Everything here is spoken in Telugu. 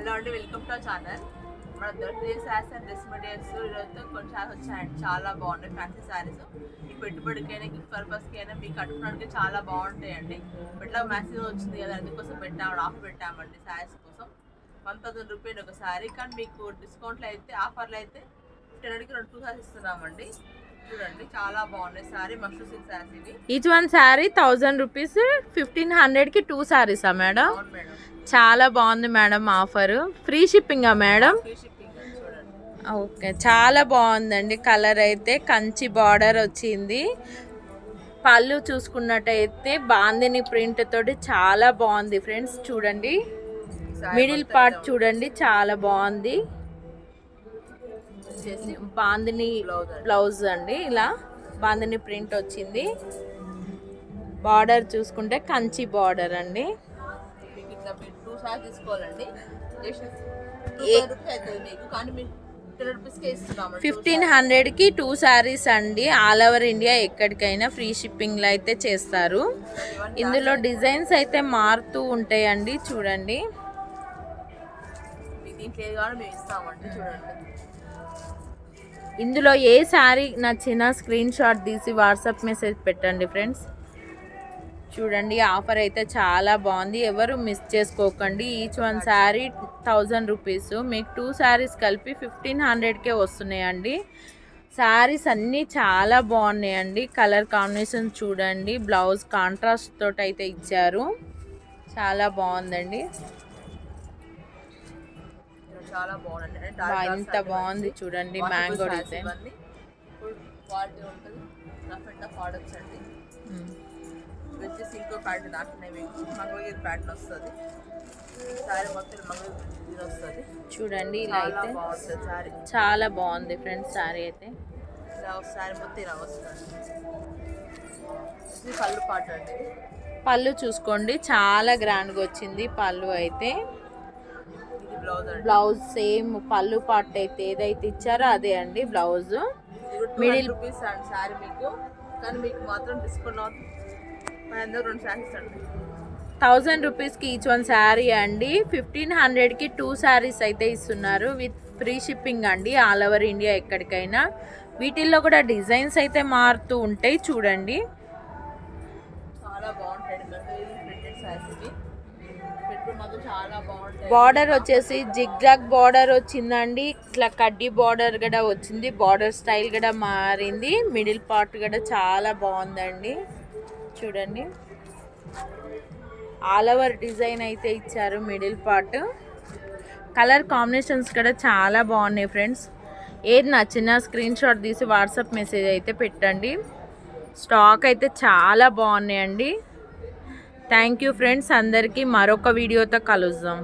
హలో అండి, వెల్కమ్ టు ఛానల్. మన దొరికే శారీస్ అండ్ డ్రెస్ మెటీరియల్స్ ఈరోజు కొన్ని శారీస్ వచ్చాయండి. చాలా బాగున్నాయి ఫ్యాన్సీ శారీస్. ఈ పెట్టుబడికైనా గిఫ్ట్ పర్పస్కి అయినా మీకు కట్టుకోవడానికి చాలా బాగుంటాయండి. ఇట్లా మ్యాక్సిమం వచ్చింది కదా, అందుకోసం ఆఫర్ పెట్టామండి శారీస్ కోసం. 1000 రూపాయలు ఒక శారీ, కానీ మీకు డిస్కౌంట్లో అయితే ఆఫర్లు అయితే 10కి 2 శారీస్ ఇస్తున్నామండి. చూడండి చాలా బాగున్నాయి శారీ, మష్రూ సిల్క్ శారీస్ ఇవి. ఈచ్ వన్ శారీ 1000 రూపీస్, 1500కి 2 శారీసా మేడం? అవును మేడం, చాలా బాగుంది మేడం ఆఫర్. ఫ్రీ షిప్పింగా మేడం? ఫ్రీ షిప్పింగ్ చూడండి. ఓకే, చాలా బాగుందండి. కలర్ అయితే కంచి బార్డర్ వచ్చింది. పళ్ళు చూసుకున్నట్టయితే బాందిని ప్రింట్ తోటి చాలా బాగుంది ఫ్రెండ్స్. చూడండి మిడిల్ పార్ట్ చూడండి, చాలా బాగుంది. బాందిని బ్లౌజ్ అండి, ఇలా బాందిని ప్రింట్ వచ్చింది. బార్డర్ చూసుకుంటే కంచి బార్డర్ అండి. 1500కి 2 శారీస్ అండి. ఆల్ ఓవర్ ఇండియా ఎక్కడికైనా ఫ్రీ షిప్పింగ్లో అయితే చేస్తారు. ఇందులో డిజైన్స్ అయితే మారుతూ ఉంటాయండి. చూడండి ఇందులో ఏ శారీ నచ్చినా స్క్రీన్ షాట్ తీసి వాట్సాప్ మెసేజ్ పెట్టండి ఫ్రెండ్స్. చూడండి ఆఫర్ అయితే చాలా బాగుంది, ఎవరు మిస్ చేసుకోకండి. ఈచ్ వన్ శారీ 1000 రూపీస్, మీకు 2 శారీస్ కలిపి 1500కే వస్తున్నాయండి. శారీస్ అన్నీ చాలా బాగున్నాయండి. కలర్ కాంబినేషన్ చూడండి, బ్లౌజ్ కాంట్రాస్ట్ తోటి అయితే ఇచ్చారు. చాలా బాగుందండి, చాలా బాగుంది. ఎంత బాగుంది చూడండి. మ్యాంగో డిజైన్ క్వాలిటీ ఉంటుంది. రఫ్ అండ్ టఫ్ ఆర్డర్స్ అండి. వచ్చేసి ఇంకో ప్యాటర్న్ దాంట్లోనే మంగళగిరి ప్యాటర్న్ వస్తుంది. సారీ మొత్తం మంగళగిరి వస్తుంది. చూడండి ఇలా అయితే బాగుంటుంది సారీ, చాలా బాగుంది ఫ్రెండ్స్. సారీ అయితే ఇలా సారీ మొత్తం ఇలా వస్తుంది. పళ్ళు పాట అండి, పళ్ళు చూసుకోండి చాలా గ్రాండ్గా వచ్చింది పళ్ళు అయితే. బ్లౌజ్ సేమ్ పళ్ళు పార్ట్ అయితే ఏదైతే ఇచ్చారో అదే అండి బ్లౌజ్. మిడిల్ రూపీస్ అండి సారీ మీకు, కానీ మీకు మాత్రం డిస్కౌంట్ 2 శారీస్ అండి. 1000 రూపీస్కి ఈచ్ వన్ శారీ అండి. 1500కి 2 శారీస్ అయితే ఇస్తున్నారు విత్ ఫ్రీ షిప్పింగ్ అండి, ఆల్ ఓవర్ ఇండియా ఎక్కడికైనా. వీటిల్లో కూడా డిజైన్స్ అయితే మారుతూ ఉంటాయి. చూడండి చాలా బాగుంటాయి. బార్డర్ వచ్చేసి జిగ్జాగ్ బార్డర్ వచ్చిందండి. ఇట్లా కడ్డీ బార్డర్ కూడా వచ్చింది. బార్డర్ స్టైల్ కూడా మారింది. మిడిల్ పార్ట్ కూడా చాలా బాగుందండి. చూడండి ఆల్ ఓవర్ డిజైన్ అయితే ఇచ్చారు మిడిల్ పార్ట్. కలర్ కాంబినేషన్స్ కూడా చాలా బాగున్నాయి ఫ్రెండ్స్. ఏది నచ్చినా స్క్రీన్ షాట్ తీసి వాట్సాప్ మెసేజ్ అయితే పెట్టండి. స్టాక్ అయితే చాలా బాగున్నాయండి. Thank you friends. అందరికీ మరొక వీడియోతో కలుద్దాం.